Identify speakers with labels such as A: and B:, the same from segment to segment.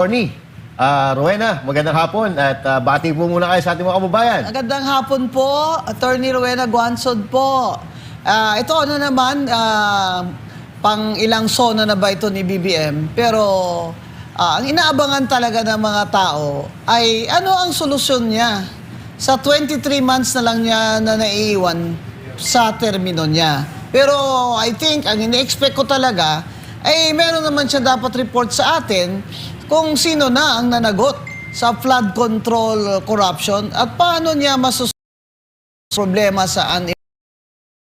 A: Attorney Rowena, magandang hapon at bati po muna kayo sa ating mga kababayan.
B: Magandang hapon po, Attorney Rowena Guansod po. Ito ano naman, pang ilang sona na ba ito ni BBM? Pero ang inaabangan talaga ng mga tao ay ano ang solusyon niya sa 23 months na lang niya na naiiwan sa termino niya. Pero I think, ang ine-expect ko talaga ay meron naman siya dapat report sa atin kung sino na ang nanagot sa flood control corruption at paano niya problema sa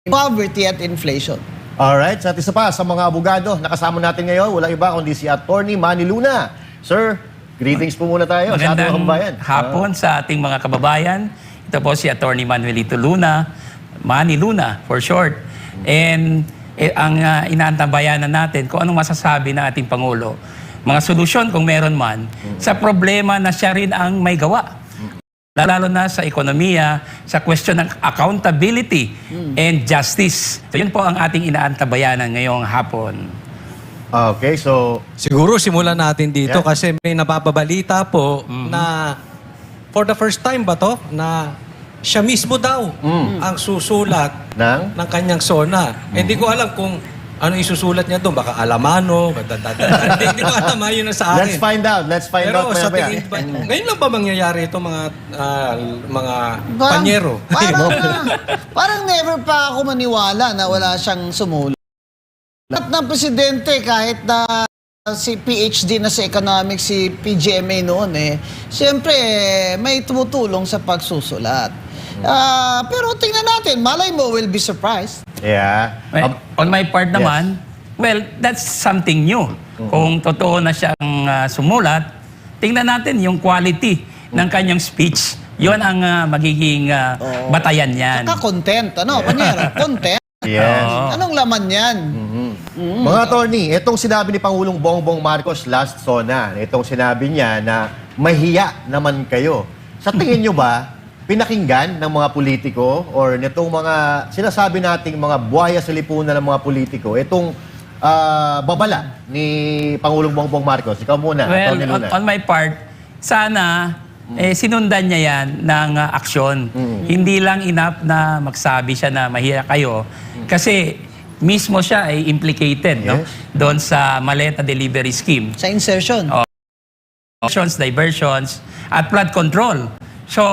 B: poverty at inflation.
A: Alright, sa isa pa sa mga abogado nakasama natin ngayon, walang iba kundi si Attorney Manny Luna. Sir, greetings po muna tayo sa ating mga kababayan.
C: Hapon sa ating mga kababayan. Ito po si Attorney Manuelito Luna, Manny Luna for short. And ang inaantabayanan natin kung anong masasabi ng ating Pangulo. Mga solusyon kung meron man sa problema na siya rin ang may gawa. Lalo na sa ekonomiya, sa question ng accountability and justice. So yun po ang ating inaantabayanan ngayong hapon.
A: Okay, so
D: siguro simulan natin dito kasi may nababalita po na for the first time ba to na siya mismo daw ang susulat ng kanyang sona. Hindi ko alam kung ano isusulat niya doon? Baka Alamano? Hindi ko alam, yun na sa akin.
A: let's find out. Let's find out.
D: Pero sa tingin ba, ngayon lang ba mangyayari ito mga panyero?
B: Parang never pa ako maniwala na wala siyang sumulat. Lahat ng presidente, kahit na si PhD na sa economics, si PGMA noon siyempre may tumutulong sa pagsusulat. Pero tingnan natin, malay mo will be surprised.
A: Yeah.
C: On my part naman, well, that's something new. Kung totoo na siyang sumulat, tingnan natin yung quality ng kanyang speech. Yun ang magiging batayan niyan.
B: Saka content, ano? Panyero, content.
A: Yes.
B: Anong laman yan?
A: Mga attorney, itong sinabi ni Pangulong Bongbong Marcos last sona, itong sinabi niya na mahiya naman kayo. Sa tingin nyo ba, pinakinggan ng mga politiko or nitong mga sinasabi nating mga buhaya sa lipunan ng mga politiko, itong babala ni Pangulong Bongbong Marcos? Ikaw muna,
C: well,
A: Atty. Luna.
C: on my part, sana sinundan niya yan ng aksyon. Hindi lang enough na magsabi siya na mahiya kayo. Kasi mismo siya ay implicated doon sa maleta delivery scheme.
B: Sa insertion.
C: Diversions, at flood control. So,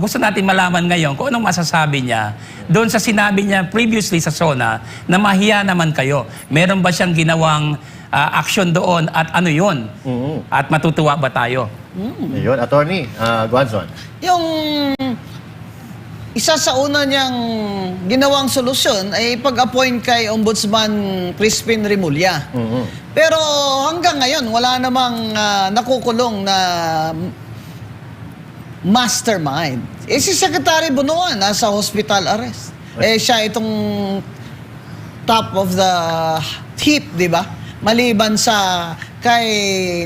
C: gusto natin malaman ngayon kung anong masasabi niya doon sa sinabi niya previously sa SONA na mahiya naman kayo. Meron ba siyang ginawang action doon at ano yun? At matutuwa ba tayo?
A: Ayun, Attorney Guanzon.
B: Yung isa sa una niyang ginawang solusyon ay pag-appoint kay Ombudsman Crispin Remulla. Pero hanggang ngayon, wala namang nakukulong na mastermind. Si Secretary Bunuan nasa hospital arrest. Siya itong top of the heap, di ba? Maliban sa kay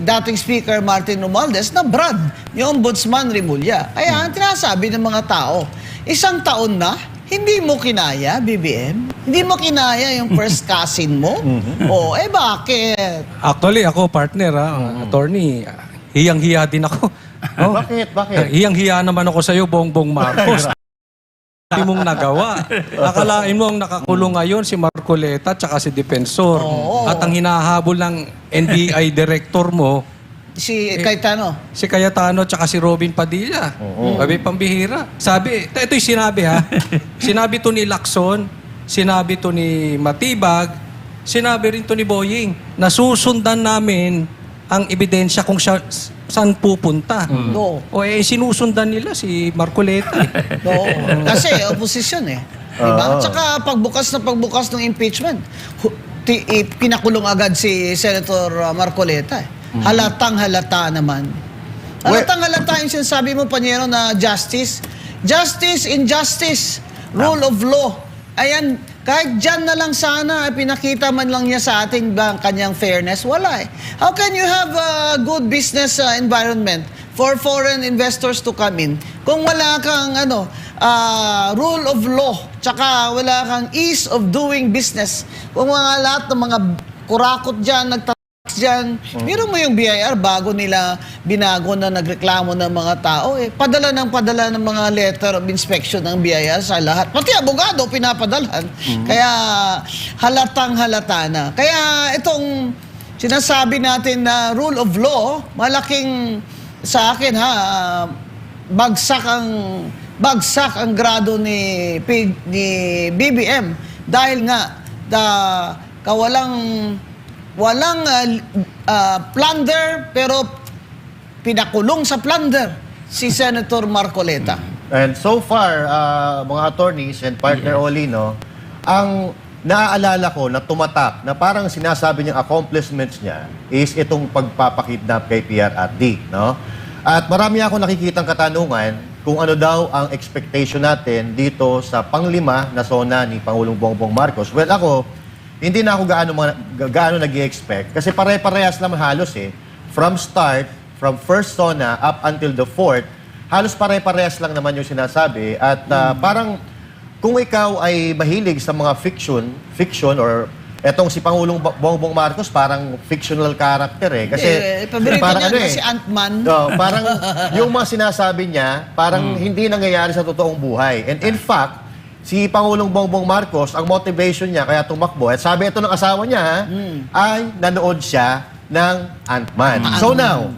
B: dating Speaker Martin Romualdez na Brad, yung Ombudsman Remulla. Kaya ang tinasabi ng mga tao, isang taon na, hindi mo kinaya, BBM? Hindi mo kinaya yung first cousin mo? Bakit?
D: Actually, ako partner, attorney, hiyang-hiya din ako.
A: Bakit?
D: Hiyang-hiya naman ako sa iyo, Bongbong Marcos. Hindi mong nagawa. Akalain mo ang nakakulong ngayon si Marcoleta at si Defensor. At ang hinahabol ng NBI director mo,
B: Si Cayetano.
D: si Cayetano at si Robin Padilla. Sabi, pambihira. Sabi, ito'y sinabi Sinabi to ni Lacson, sinabi to ni Matibag, sinabi rin to ni Boying, na susundan namin ang ebidensya kung siya saan pupunta. Sinusundan nila si Marcoleta.
B: Kasi oposisyon diba? Tsaka pagbukas ng impeachment, pinakulong agad si Senator Marcoleta. Halatang-halata naman. Halatang-halata yung sinasabi mo, Panyero, na justice. Justice, injustice, rule of law. Ayan, kahit dyan na lang sana, pinakita man lang niya sa ating kanyang fairness, wala How can you have a good business environment for foreign investors to come in kung wala kang rule of law, tsaka wala kang ease of doing business, kung lahat ng mga kurakot dyan tax dyan. Meron mo yung BIR bago nila binago na nagreklamo ng mga tao. Padala ng mga letter of inspection ng BIR sa lahat. Pati abogado pinapadalan. Kaya halatang halata na. Kaya itong sinasabi natin na rule of law, malaking sa akin bagsak ang grado ni BBM dahil nga walang plunder pero pinakulong sa plunder si Senator Marcoleta.
A: And so far, mga attorneys and partner Olino, ang naaalala ko na tumatak na parang sinasabi niyang accomplishments niya is itong pagpapakidnap kay PRRD, no? At marami ako nakikitang katanungan kung ano daw ang expectation natin dito sa panglima na SONA ni Pangulong Bongbong Marcos. Well, ako, hindi na ako gaano nag-i-expect kasi pare-parehas naman halos From start, from first SONA up until the fourth, halos pare-parehas lang naman yung sinasabi. At parang kung ikaw ay mahilig sa mga fiction or etong si Pangulong Bongbong Marcos parang fictional character kasi
B: paborito
A: parang
B: niya si Ant-Man.
A: parang yung mga sinasabi niya parang hindi nangyayari sa totoong buhay. And in fact, si Pangulong Bongbong Marcos, ang motivation niya kaya tumakbo, at sabi ito ng asawa niya, ay nanood siya ng Ant-Man. So now,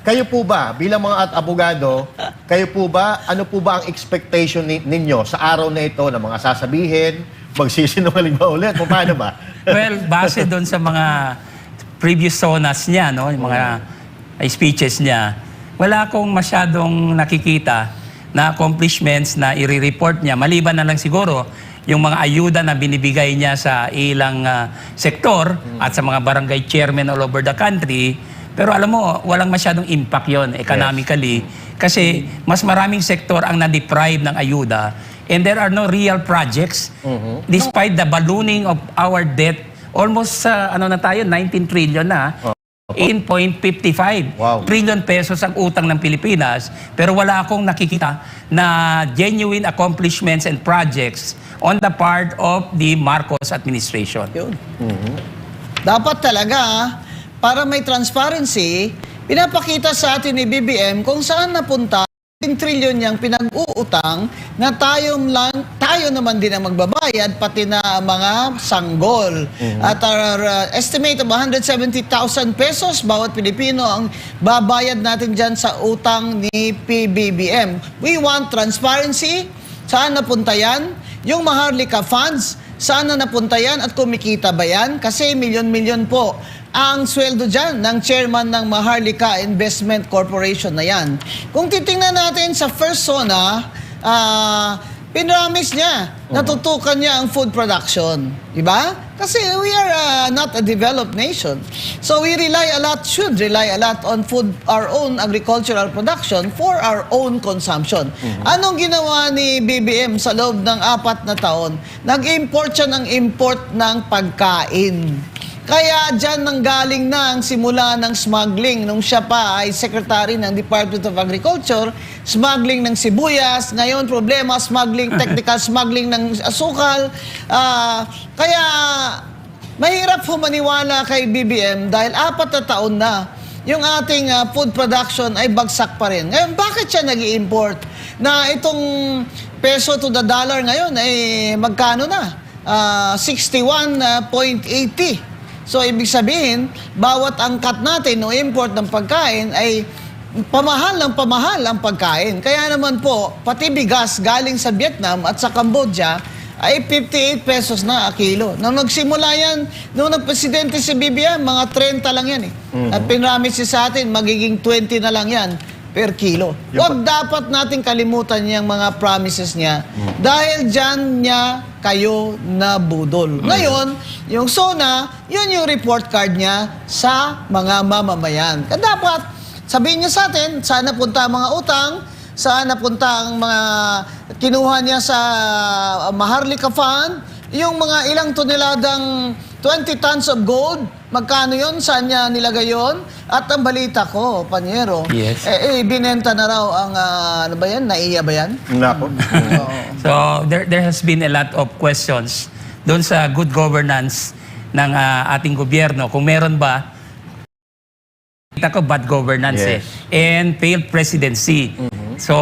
A: kayo po ba, bilang mga abogado, kayo po ba, ano po ba ang expectation ninyo sa araw na ito na mga sasabihin, magsisinungaling ba ulit? Paano ba?
C: Well, base doon sa mga previous sonas niya, no, yung mga speeches niya, wala akong masyadong nakikita na accomplishments na i-report niya. Maliban na lang siguro yung mga ayuda na binibigay niya sa ilang sektor at sa mga barangay chairman all over the country. Pero alam mo, walang masyadong impact yon economically. Kasi mas maraming sektor ang na-deprive ng ayuda. And there are no real projects despite the ballooning of our debt. Almost, 19 trillion na. 8.55 trillion pesos ang utang ng Pilipinas. Pero wala akong nakikita na genuine accomplishments and projects on the part of the Marcos administration.
B: Yun. Dapat talaga, para may transparency, pinapakita sa atin ni BBM kung saan napunta 10 trillion niyang pinag-uutang na tayo naman din ang magbabayad, pati na mga sanggol. At our estimate of 170,000 pesos bawat Pilipino ang babayad natin dyan sa utang ni PBBM. We want transparency. Saan napunta yan? Yung Maharlika funds, saan na napunta yan at kumikita ba yan? Kasi milyon-milyon po ang sweldo dyan ng chairman ng Maharlika Investment Corporation na yan. Kung titingnan natin sa first SONA, pinramis niya, natutukan niya ang food production. Diba? Kasi we are not a developed nation. So we should rely a lot on food, our own agricultural production for our own consumption. Anong ginawa ni BBM sa loob ng 4 na taon? Nag-import siya ng import ng pagkain. Kaya dyan nanggaling na ang simula ng smuggling. Nung siya pa ay secretary ng Department of Agriculture, smuggling ng sibuyas, ngayon problema, technical smuggling ng asukal. Kaya mahirap humaniwala kay BBM dahil 4 na taon na yung ating food production ay bagsak pa rin. Ngayon, bakit siya nag-i-import? Na itong peso to the dollar ngayon ay magkano na? 61.80. So, ibig sabihin, bawat angkat natin o import ng pagkain ay pamahal ang pagkain. Kaya naman po, pati bigas galing sa Vietnam at sa Cambodia ay 58 pesos na a kilo. Nung nagsimula yan, nung nagpresidente si BBM, mga 30 lang yan At pinramis siya sa atin, magiging 20 na lang yan per kilo. Huwag dapat natin kalimutan yung mga promises niya dahil dyan niya kayo nabudol. Ngayon, yung SONA, yun yung report card niya sa mga mamamayan. Kaya dapat sabihin niya sa atin, saan napunta ang mga utang, saan napunta ang mga kinuha niya sa Maharlika Fund, yung mga ilang toneladang 20 tons of gold, magkano yun? Saan niya nilagay yun? At ang balita ko, Panyero,
C: Yes.
B: binenta na raw ang, ano ba yan? Naiya ba yan?
A: Nako.
C: So there has been a lot of questions doon sa good governance ng ating gobyerno. Kung meron ba ko bad governance
A: Yes.
C: and failed presidency. So,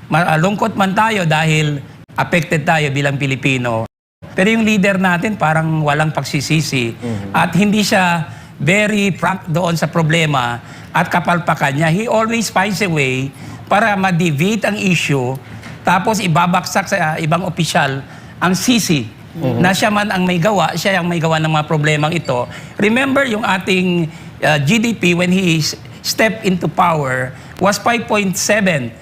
C: malungkot man tayo dahil affected tayo bilang Pilipino. Pero yung leader natin parang walang pagsisisi at hindi siya very frank doon sa problema at kapalpakan niya. He always finds a way para ma-deviate ang issue tapos ibabaksak sa ibang opisyal ang sisi na siya man ang may gawa, siya ang may gawa ng mga problemang ito. Remember yung ating GDP when he stepped into power was 5.7%.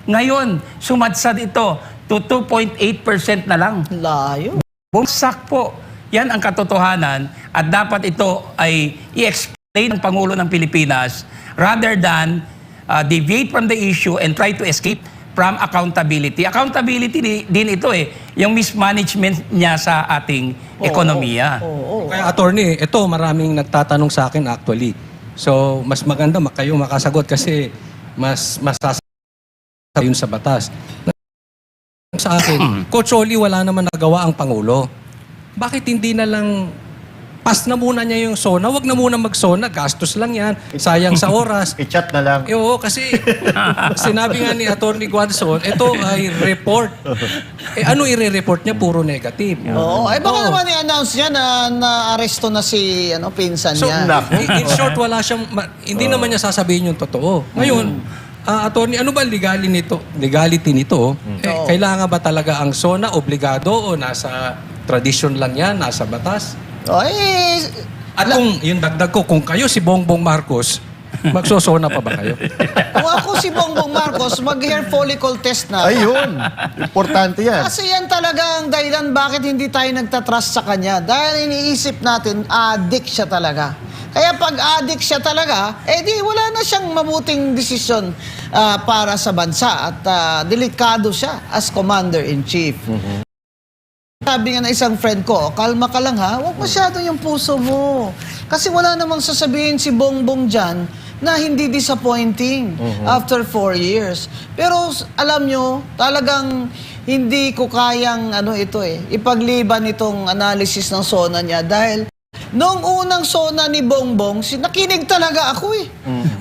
C: Ngayon, sumadsad ito to 2.8% na lang.
B: Layo.
C: Bumagsak po. Yan ang katotohanan at dapat ito ay i-explain ng Pangulo ng Pilipinas rather than deviate from the issue and try to escape from accountability. Accountability din ito yung mismanagement niya sa ating ekonomiya.
D: Kaya attorney, ito maraming nagtatanong sa akin actually. So, mas maganda kayo makasagot kasi mas masasabi yun sa batas. Sa akin, Coach Oli, wala naman nagawa ang Pangulo. Bakit hindi na lang pass na muna niya yung SONA? Huwag na muna mag-SONA. Gastos lang yan. Sayang sa oras.
A: I-chat na lang.
D: Oo, kasi sinabi nga ni Atty. Guadson, ito ay report. Ano i-report niya? Puro negative.
B: Oo. Ay baka naman i-announce niya na na-aresto na si pinsan
D: So,
B: niya.
D: in short, wala siyang, hindi naman niya sasabihin yung totoo. Ngayon, attorney, ano ba legality nito?
B: Oo.
D: Kailangan ba talaga ang SONA obligado o nasa tradition lang yan, nasa batas?
B: Ay,
D: At kung, yung dagdag ko, kung kayo si Bongbong Marcos, magsosona pa ba kayo?
B: kung ako si Bongbong Marcos, mag-hair follicle test na.
A: Ayun. Importante yan.
B: Kasi yan talaga ang dahilan bakit hindi tayo nagtatrust sa kanya. Dahil iniisip natin, addict siya talaga. Kaya pag addict siya talaga, di wala na siyang mabuting desisyon para sa bansa. At delikado siya as Commander-in-Chief. Sabi nga na isang friend ko, kalma ka lang ha, huwag masyado yung puso mo. Kasi wala namang sasabihin si Bongbong dyan na hindi disappointing after 4 years. Pero alam nyo, talagang hindi ko kayang ipagliban itong analysis ng SONA niya dahil noong unang SONA ni Bongbong, nakinig talaga ako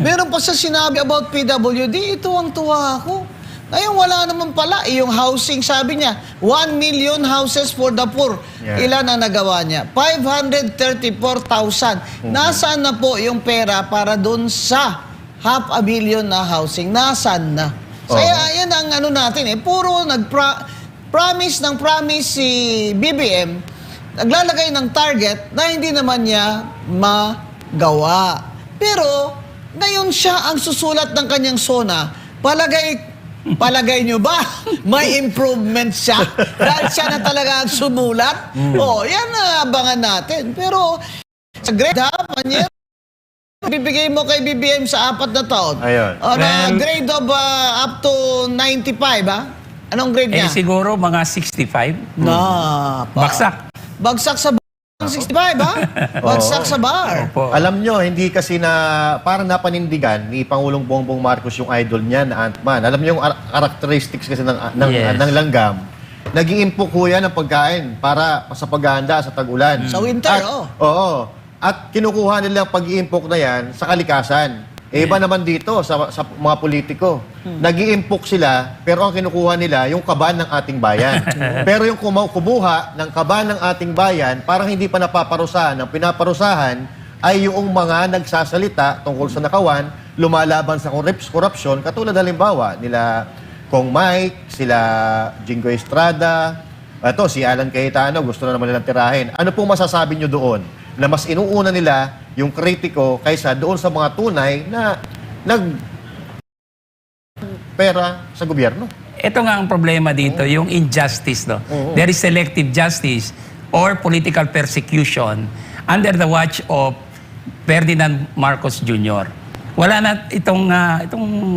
B: Meron pa sa sinabi about PWD, ito ang tuwa ako. Ngayon, wala naman pala. Yung housing, sabi niya, 1 million houses for the poor.
A: Yeah.
B: Ilan ang nagawa niya? 534,000. Nasaan na po yung pera para dun sa 500 million na housing? Nasaan na? Kaya yan ang natin Puro promise si BBM, naglalagay ng target na hindi naman niya magawa. Pero, ngayon siya ang susulat ng kanyang SONA. Palagay nyo ba may improvement siya? Dahil siya na talaga ang sumulat? Yan na abangan natin. Pero sa grade bibigay mo kay BBM sa 4 na taon.
A: Ayun.
B: Grade of up to 95, Anong grade niya?
C: Siguro mga 65. Bagsak.
B: Bagsak sa 65, Bagsak sa bar.
C: Opo.
A: Alam nyo, hindi kasi parang napanindigan ni Pangulong Bongbong Marcos yung idol niya na Ant-Man. Alam nyo yung characteristics kasi ng langgam. Nag-iimpok ho yan ng pagkain para sa paghahanda sa tag-ulan.
B: Sa winter,
A: Oo. At kinukuha nila ang pag-iimpok na yan sa kalikasan. Iba naman dito sa mga politiko. Nag-iimpok sila, pero ang kinukuha nila yung kaban ng ating bayan. Pero yung kumuha ng kaban ng ating bayan, parang hindi pa napaparusahan. Ang pinaparusahan ay yung mga nagsasalita tungkol sa nakawan, lumalaban sa korupsyon, katulad halimbawa nila Kong Mike, sila Jingo Estrada, si Alan Cayetano, gusto na naman nilang tirahin. Ano pong masasabi nyo doon? Na mas inuuna nila yung kritiko kaysa doon sa mga tunay na pera sa gobyerno.
C: Ito nga ang problema dito, yung injustice. There is selective justice or political persecution under the watch of Ferdinand Marcos Jr. Wala na itong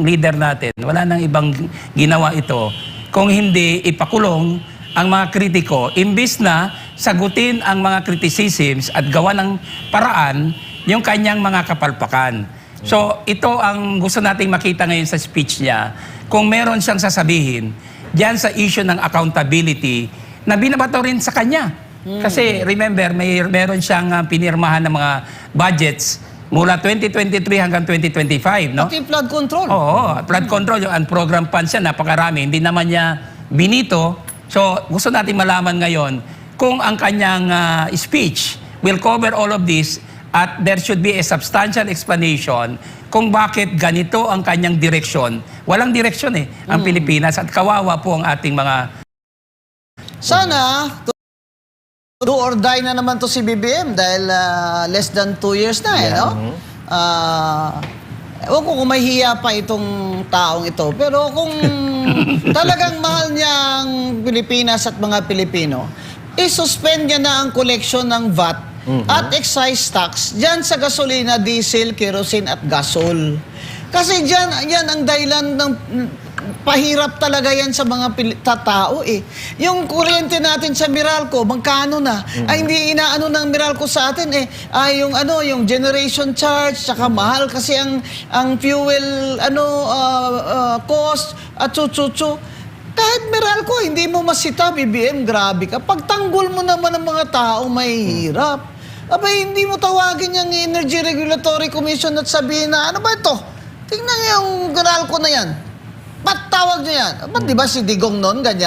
C: leader natin, wala nang ibang ginawa ito kung hindi ipakulong ang mga kritiko, imbis na sagutin ang mga criticisms at gawa ng paraan yung kanyang mga kapalpakan. So, ito ang gusto nating makita ngayon sa speech niya. Kung meron siyang sasabihin, diyan sa issue ng accountability na binabato rin sa kanya. Kasi remember, meron siyang pinirmahan ng mga budgets mula 2023 hanggang 2025, no?
B: Pati flood control.
C: Oo, flood control, yung program funds yan, napakarami. Hindi naman niya binito. So, gusto natin malaman ngayon kung ang kanyang speech will cover all of this at there should be a substantial explanation kung bakit ganito ang kanyang direksyon. Walang direksyon ang Pilipinas at kawawa po ang ating mga...
B: Sana, do or die na naman to si BBM dahil less than 2 years na no? Ewan ko kung may hiya pa itong taong ito. Pero kung talagang mahal niya ang Pilipinas at mga Pilipino, i-suspend niya na ang collection ng VAT at excise tax dyan sa gasolina, diesel, kerosene at gasol. Kasi dyan, yan ang dahilan ng pahirap talaga yan sa mga tao Yung kuryente natin sa Meralco, magkano na? Ay hindi inaano ng Meralco sa atin yung generation charge, saka mahal kasi ang fuel cost at chuchuchu. Kahit Meralco, hindi mo masita, BBM, grabe ka. Pagtanggol mo naman ng mga tao, may hirap. Abay, hindi mo tawagin yung Energy Regulatory Commission at sabihin na, ano ba ito? Tingnan yung Meralco na yan. Ba't tawag niya yan? Ba't di ba si Digong noon ganyan?